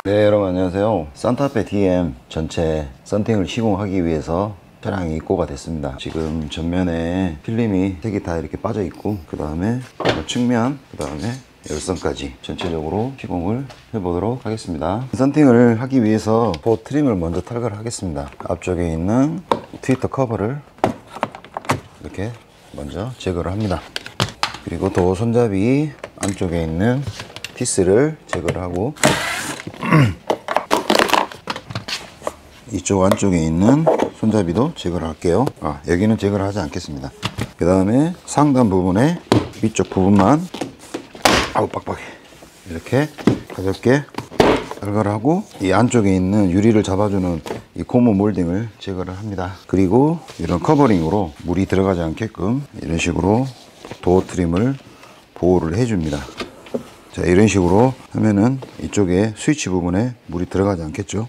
네, 여러분 안녕하세요. 산타페 DM 전체 썬팅을 시공하기 위해서 차량이 입고가 됐습니다. 지금 전면에 필름이 3개 다 이렇게 빠져 있고, 그 다음에 측면, 그 다음에 열선까지 전체적으로 시공을 해보도록 하겠습니다. 썬팅을 하기 위해서 보호 트림을 먼저 탈거를 하겠습니다. 앞쪽에 있는 트위터 커버를 이렇게 먼저 제거를 합니다. 그리고 도어 손잡이 안쪽에 있는 피스를 제거를 하고, 이쪽 안쪽에 있는 손잡이도 제거를 할게요. 여기는 제거를 하지 않겠습니다. 그 다음에 상단 부분에 위쪽 부분만, 아우 빡빡해, 이렇게 가볍게 제거를 하고, 이 안쪽에 있는 유리를 잡아주는 이 고무 몰딩을 제거를 합니다. 그리고 이런 커버링으로 물이 들어가지 않게끔 이런 식으로 도어 트림을 보호를 해줍니다. 자, 이런 식으로 하면은 이쪽에 스위치 부분에 물이 들어가지 않겠죠.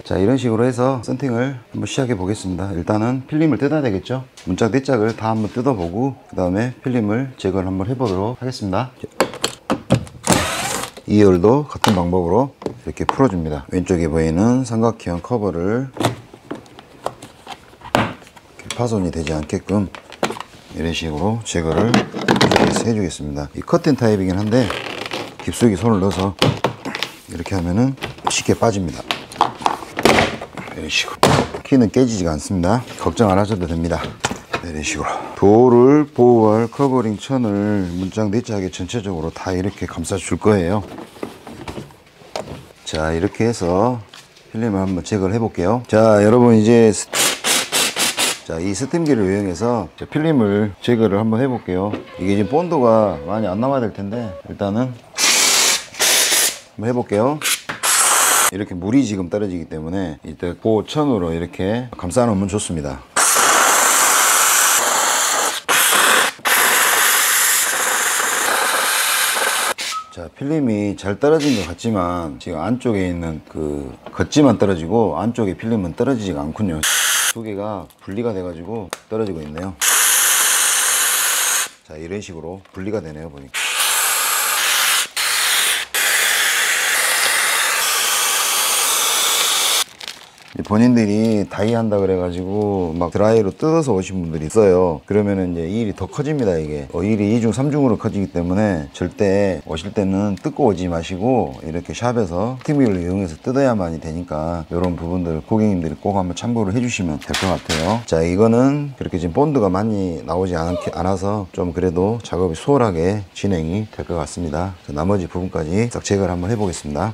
자, 이런 식으로 해서 썬팅을 한번 시작해 보겠습니다. 일단은 필름을 뜯어야 되겠죠. 문짝 내짝을 다 한번 뜯어보고, 그 다음에 필름을 제거를 한번 해보도록 하겠습니다. 2열도 같은 방법으로 이렇게 풀어줍니다. 왼쪽에 보이는 삼각형 커버를 파손이 되지 않게끔 이런 식으로 제거를 해주겠습니다. 이 커튼 타입이긴 한데 깊숙이 손을 넣어서 이렇게 하면은 쉽게 빠집니다. 이런 식으로 키는 깨지지가 않습니다. 걱정 안 하셔도 됩니다. 이런 식으로 도어를 보호할 커버링 천을 문짝 내짝에 전체적으로 다 이렇게 감싸 줄 거예요. 자, 이렇게 해서 필름을 한번 제거를 해 볼게요. 자, 여러분 이제 이 스팀기를 이용해서 필름을 제거를 한번 해 볼게요. 이게 지금 본드가 많이 안 남아야 될 텐데 일단은 한번 해 볼게요. 이렇게 물이 지금 떨어지기 때문에 이때 보호천으로 이렇게 감싸 놓으면 좋습니다. 자, 필름이 잘 떨어진 것 같지만 지금 안쪽에 있는 그 겉지만 떨어지고 안쪽에 필름은 떨어지지가 않군요. 두 개가 분리가 돼 가지고 떨어지고 있네요. 자, 이런 식으로 분리가 되네요, 보니까. 본인들이 다이 한다 그래가지고 막 드라이로 뜯어서 오신 분들이 있어요. 그러면은 이제 이 일이 더 커집니다. 이게 일이 2중 3중으로 커지기 때문에 절대 오실 때는 뜯고 오지 마시고 이렇게 샵에서 스팀기를 이용해서 뜯어야만이 되니까 이런 부분들 고객님들이 꼭 한번 참고를 해주시면 될 것 같아요. 자, 이거는 그렇게 지금 본드가 많이 나오지 않아서 좀 그래도 작업이 수월하게 진행이 될 것 같습니다. 자, 나머지 부분까지 싹 제거를 한번 해보겠습니다.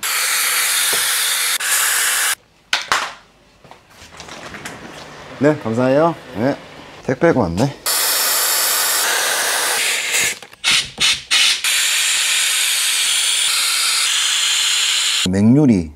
네, 감사해요. 네, 택배가 왔네.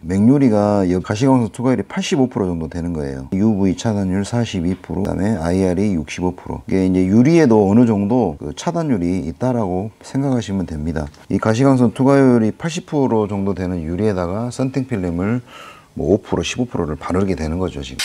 맹유리가 가시광선 투과율이 85% 정도 되는 거예요. UV 차단율 42%, 그 다음에 IR이 65%. 이게 이제 유리에도 어느 정도 그 차단율이 있다라고 생각하시면 됩니다. 이 가시광선 투과율이 80% 정도 되는 유리에다가 썬팅 필름을 뭐 5%, 15%를 바르게 되는 거죠, 지금.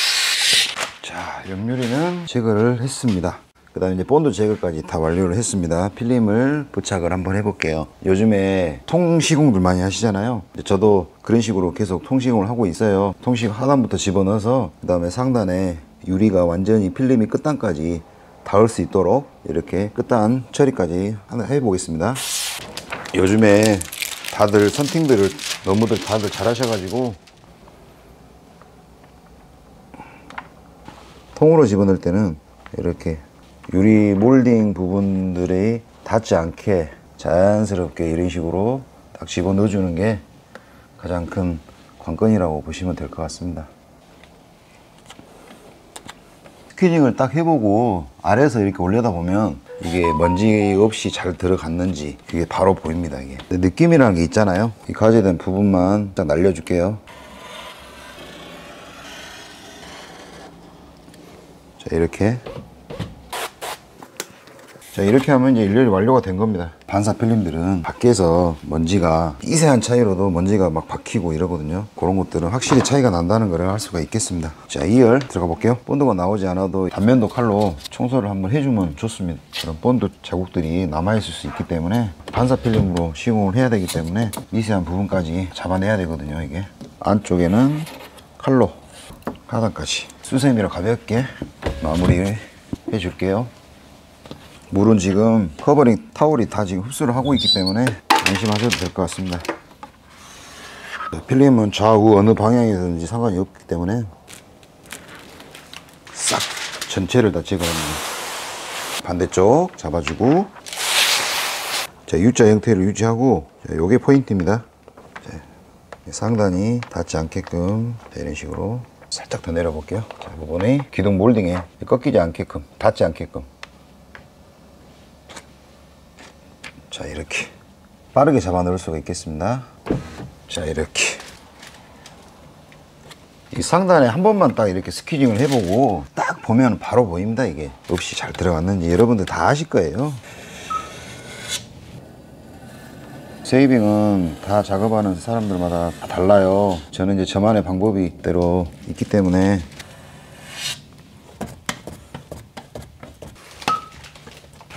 자, 옆유리는 제거를 했습니다. 그 다음에 이제 본드 제거까지 다 완료를 했습니다. 필름을 부착을 한번 해볼게요. 요즘에 통시공들 많이 하시잖아요. 저도 그런 식으로 계속 통시공을 하고 있어요. 통시공 하단부터 집어넣어서 그 다음에 상단에 유리가 완전히 필름이 끝단까지 닿을 수 있도록 이렇게 끝단 처리까지 하나 해보겠습니다. 요즘에 다들 썬팅들을 너무들 다들 잘 하셔가지고 통으로 집어넣을 때는 이렇게 유리 몰딩 부분들이 닿지 않게 자연스럽게 이런 식으로 딱 집어넣어 주는 게 가장 큰 관건이라고 보시면 될 것 같습니다. 스퀴징을 딱 해보고 아래에서 이렇게 올려다 보면 이게 먼지 없이 잘 들어갔는지 이게 바로 보입니다. 이게 느낌이라는 게 있잖아요. 이 가제된 부분만 딱 날려줄게요. 자, 이렇게. 자, 이렇게 하면 이제 일렬이 완료가 된 겁니다. 반사 필름들은 밖에서 먼지가 미세한 차이로도 먼지가 막 박히고 이러거든요. 그런 것들은 확실히 차이가 난다는 걸 알 수가 있겠습니다. 자, 2열 들어가 볼게요. 본드가 나오지 않아도 단면도 칼로 청소를 한번 해주면 좋습니다. 그런 본드 자국들이 남아있을 수 있기 때문에 반사 필름으로 시공을 해야 되기 때문에 미세한 부분까지 잡아내야 되거든요. 이게 안쪽에는 칼로 하단까지 수세미로 가볍게 마무리 해줄게요. 물은 지금 커버링 타올이 다 지금 흡수를 하고 있기 때문에 안심하셔도 될 것 같습니다. 필름은 좌우 어느 방향이든지 상관이 없기 때문에 싹 전체를 다 제거합니다. 반대쪽 잡아주고, 자, U자 형태를 유지하고, 자, 요게 포인트입니다. 자, 상단이 닿지 않게끔 이런 식으로 살짝 더 내려볼게요. 자, 부분이 기둥 몰딩에 꺾이지 않게끔, 닿지 않게끔. 자, 이렇게 빠르게 잡아 넣을 수가 있겠습니다. 자, 이렇게 이 상단에 한 번만 딱 이렇게 스퀴징을 해보고 딱 보면 바로 보입니다. 이게 없이 잘 들어갔는지 여러분들 다 아실 거예요. 세이빙은 다 작업하는 사람들마다 다 달라요. 저는 이제 저만의 방법이 대로 있기 때문에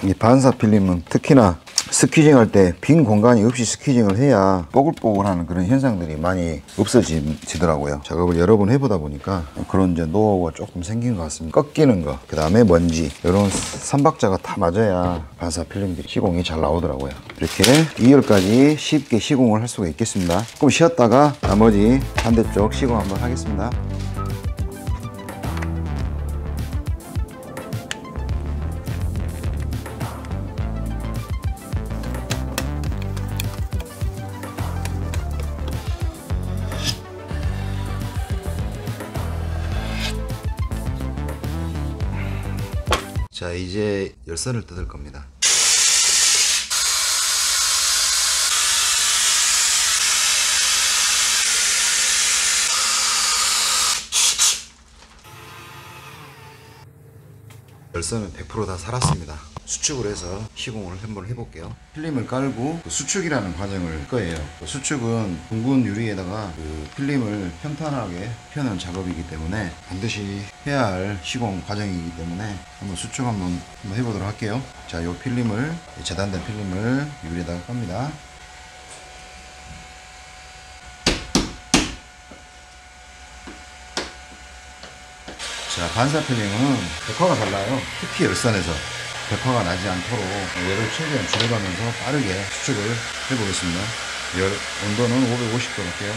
이 반사 필름은 특히나 스퀴징 할 때 빈 공간이 없이 스퀴징을 해야 뽀글뽀글하는 그런 현상들이 많이 없어지더라고요. 작업을 여러 번 해보다 보니까 그런 이제 노하우가 조금 생긴 것 같습니다. 꺾이는 거, 그 다음에 먼지, 이런 3박자가 다 맞아야 반사 필름들이 시공이 잘 나오더라고요. 이렇게 2열까지 쉽게 시공을 할 수가 있겠습니다. 조금 쉬었다가 나머지 반대쪽 시공 한번 하겠습니다. 자, 이제 열선을 뜯을 겁니다. 열선은 100% 다 살았습니다. 수축을 해서 시공을 한번 해볼게요. 필름을 깔고 수축이라는 과정을 할 거예요. 수축은 둥근 유리에다가 필름을 평탄하게 펴는 작업이기 때문에 반드시 해야 할 시공 과정이기 때문에 한번 수축 한번 해보도록 할게요. 자, 요 필름을, 재단된 필름을 유리에다가 깝니다. 자, 반사 필름은 벽화가 달라요. 특히 열선에서 벽화가 나지 않도록 열을 최대한 줄여가면서 빠르게 수축을 해보겠습니다. 열 온도는 550도 할게요.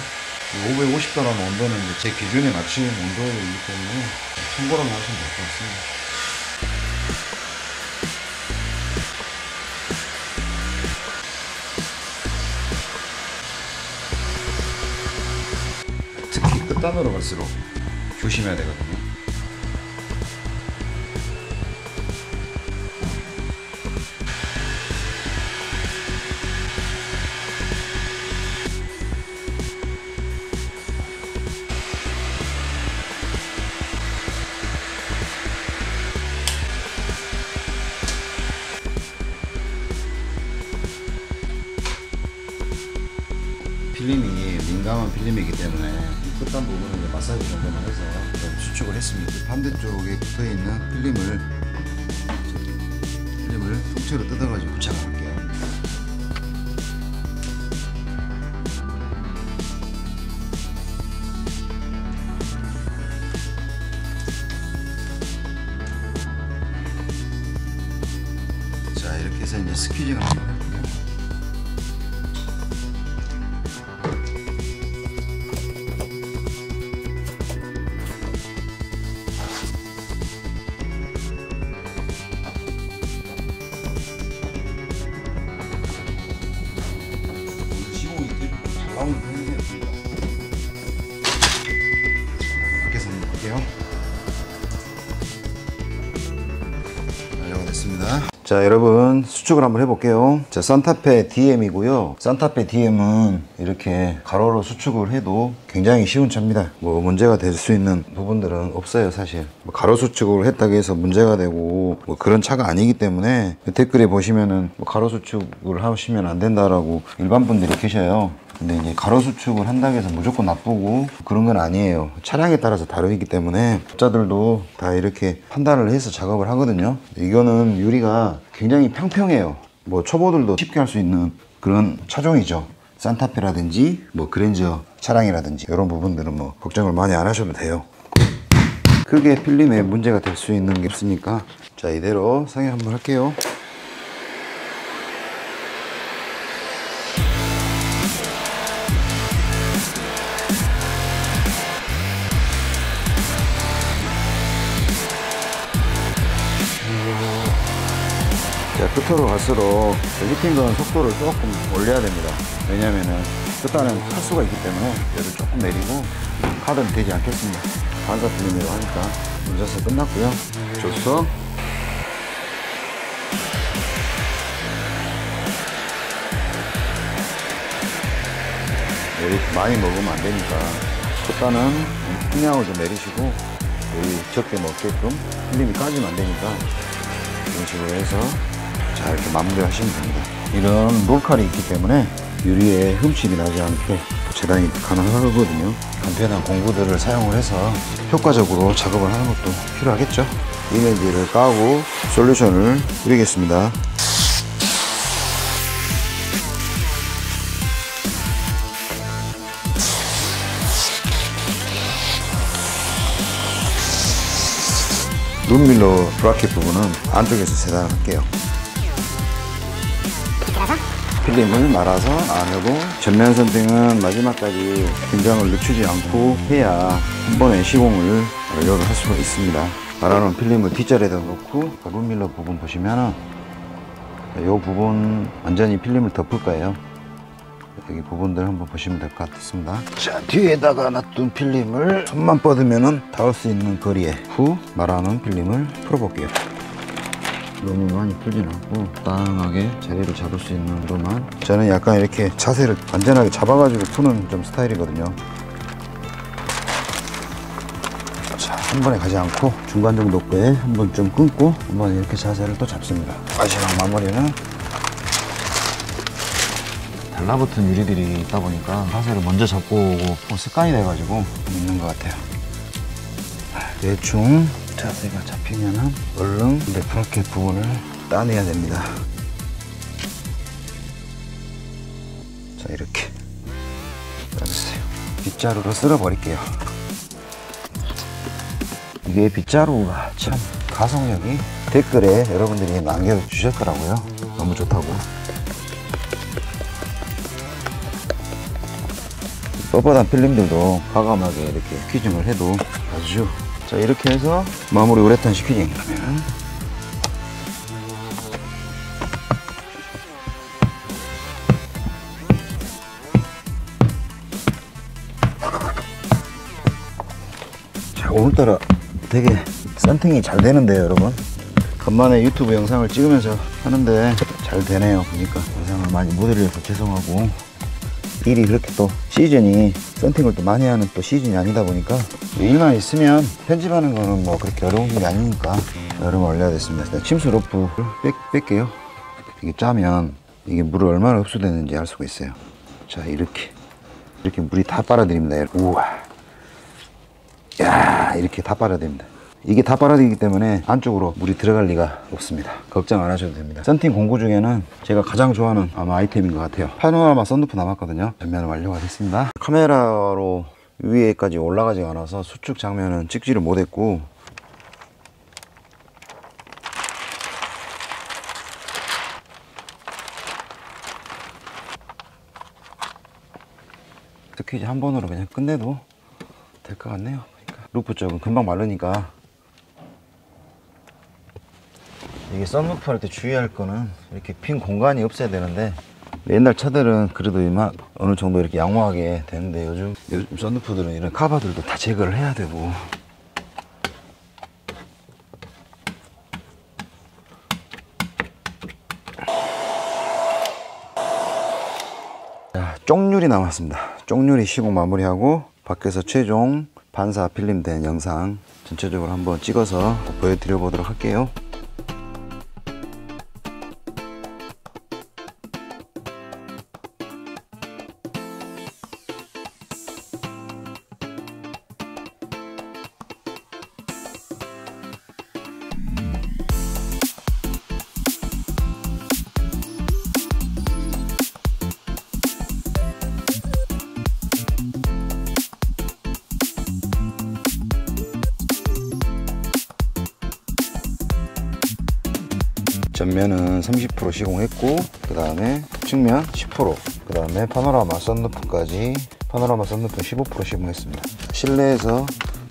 550도라는 온도는 이제 제 기준에 맞춘 온도이기 때문에 참고로만 하시면 될 것 같습니다. 특히 끝단으로 갈수록 조심해야 되거든요. 필름이 민감한 필름이기 때문에 이 끝단 부분을 이제 마사지 정도만 해서 좀 수축을 했습니다. 반대쪽에 붙어있는 필름을 통째로 뜯어가지고 부착을 할게요. 자, 이렇게 해서 이제 스퀴징을 한번 해볼게요. 나오는 편이에요. 밖에서 한번 볼게요. 완료가 됐습니다. 자, 여러분 수축을 한번 해볼게요. 자, 산타페 DM이고요. 산타페 DM은 이렇게 가로로 수축을 해도 굉장히 쉬운 차입니다. 뭐 문제가 될 수 있는 부분들은 없어요. 사실 뭐 가로 수축을 했다고 해서 문제가 되고 뭐 그런 차가 아니기 때문에 댓글에 보시면은 뭐 가로 수축을 하시면 안 된다라고 일반 분들이 계셔요. 근데 이제 가로 수축을 한다고 해서 무조건 나쁘고 그런 건 아니에요. 차량에 따라서 다르기 때문에 업자들도 다 이렇게 판단을 해서 작업을 하거든요. 이거는 유리가 굉장히 평평해요. 뭐 초보들도 쉽게 할 수 있는 그런 차종이죠. 산타페라든지 뭐 그랜저 차량이라든지 이런 부분들은 뭐 걱정을 많이 안 하셔도 돼요. 크게 필름에 문제가 될 수 있는 게 없으니까. 자, 이대로 상해 한번 할게요. 자, 끝으로 갈수록 리팅건 속도를 조금 올려야 됩니다. 왜냐면은 끝단은 탈 수가 있기 때문에 얘를 조금 내리고 카드는 되지 않겠습니다. 반사 필름이라고 하니까 문자서 끝났고요. 줬어. 여기 많이 먹으면 안 되니까 끝단은 풍량을 좀 내리시고 여기 적게 먹게끔 필름이 까지면 안 되니까 이런 식으로 해서 자, 이렇게 마무리 하시면 됩니다. 이런 롤칼이 있기 때문에 유리에 흠집이 나지 않게 재단이 가능하거든요. 간편한 공구들을 사용을 해서 효과적으로 작업을 하는 것도 필요하겠죠. 이미지를 까고 솔루션을 뿌리겠습니다. 룸밀러 브라켓 부분은 안쪽에서 재단을 할게요. 필름을 말아서 안으로 전면 선팅은 마지막까지 긴장을 늦추지 않고 해야 한 번에 시공을 완료를 할 수가 있습니다. 말아놓은 필름을 뒷자리에다 놓고 룸밀러 부분 보시면은 이 부분 완전히 필름을 덮을 거예요. 여기 부분들 한번 보시면 될 것 같습니다. 자, 뒤에다가 놔둔 필름을 손만 뻗으면은 닿을 수 있는 거리에 후 말아놓은 필름을 풀어볼게요. 너무 많이 풀진 않고 땅하게 자리를 잡을 수 있는 정도만. 저는 약간 이렇게 자세를 안전하게 잡아가지고 푸는 좀 스타일이거든요. 자, 한 번에 가지 않고 중간 정도 거에 한 번 좀 끊고 한 번 이렇게 자세를 또 잡습니다. 마지막 마무리는 달라붙은 유리들이 있다 보니까 자세를 먼저 잡고 오고 습관이 돼가지고 있는 것 같아요. 대충 자세가 잡히면은 얼른 브라켓 부분을 따내야 됩니다. 자, 이렇게 따냈어요. 빗자루로 쓸어 버릴게요. 이게 빗자루가 참 가속력이 댓글에 여러분들이 남겨주셨더라고요. 너무 좋다고. 뻣뻣한 필름들도 과감하게 이렇게 퀴징을 해도 아주. 자, 이렇게 해서 마무리 우레탄 시퀴징. 그러면 자, 오늘따라 되게 썬팅이 잘 되는데요, 여러분. 간만에 유튜브 영상을 찍으면서 하는데 잘 되네요. 보니까 영상을 많이 못 올려서 죄송하고, 일이 그렇게 또 시즌이 썬팅을 또 많이 하는 또 시즌이 아니다 보니까 일만 있으면 편집하는 거는 뭐 그렇게 어려운 게 아니니까 여름에 올려야 됐습니다. 일단 침수 로프를 뺄게요. 이게 짜면 이게 물을 얼마나 흡수되는지 알 수가 있어요. 자, 이렇게 물이 다 빨아들입니다. 우와, 야, 이렇게 다 빨아들입니다. 이게 다 빨아들이기 때문에 안쪽으로 물이 들어갈 리가 없습니다. 걱정 안 하셔도 됩니다. 썬팅 공구 중에는 제가 가장 좋아하는 아마 아이템인 것 같아요. 파노라마 썬루프 남았거든요. 전면 완료가 됐습니다. 카메라로 위에까지 올라가지 않아서 수축 장면은 찍지를 못했고, 스퀴즈 한 번으로 그냥 끝내도 될 것 같네요. 그러니까 루프 쪽은 금방 마르니까. 이게 썬루프 할 때 주의할 거는 이렇게 빈 공간이 없어야 되는데, 옛날 차들은 그래도 어느 정도 이렇게 양호하게 되는데 요즘 썬루프들은 이런 카바들도 다 제거를 해야 되고. 쪽률이 남았습니다. 쪽률이 시공 마무리하고 밖에서 최종 반사 필름된 영상 전체적으로 한번 찍어서 보여드려 보도록 할게요. 전면은 30% 시공했고, 그 다음에 측면 10%, 그 다음에 파노라마 썬루프까지, 파노라마 썬루프 15% 시공했습니다. 실내에서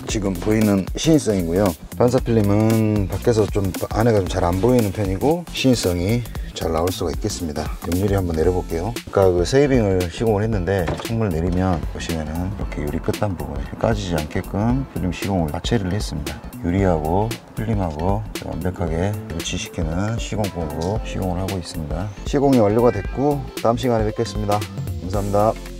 지금 보이는 시인성이고요. 반사 필름은 밖에서 좀 안에가 좀 잘 안 보이는 편이고 시인성이 잘 나올 수가 있겠습니다. 옆유리 한번 내려볼게요. 아까 그 세이빙을 시공을 했는데 창문을 내리면 보시면은 이렇게 유리 끝단 부분에 까지지 않게끔 필름 시공을 마취를 했습니다. 유리하고 필름하고 완벽하게 일치시키는 시공법으로 시공을 하고 있습니다. 시공이 완료가 됐고 다음 시간에 뵙겠습니다. 감사합니다.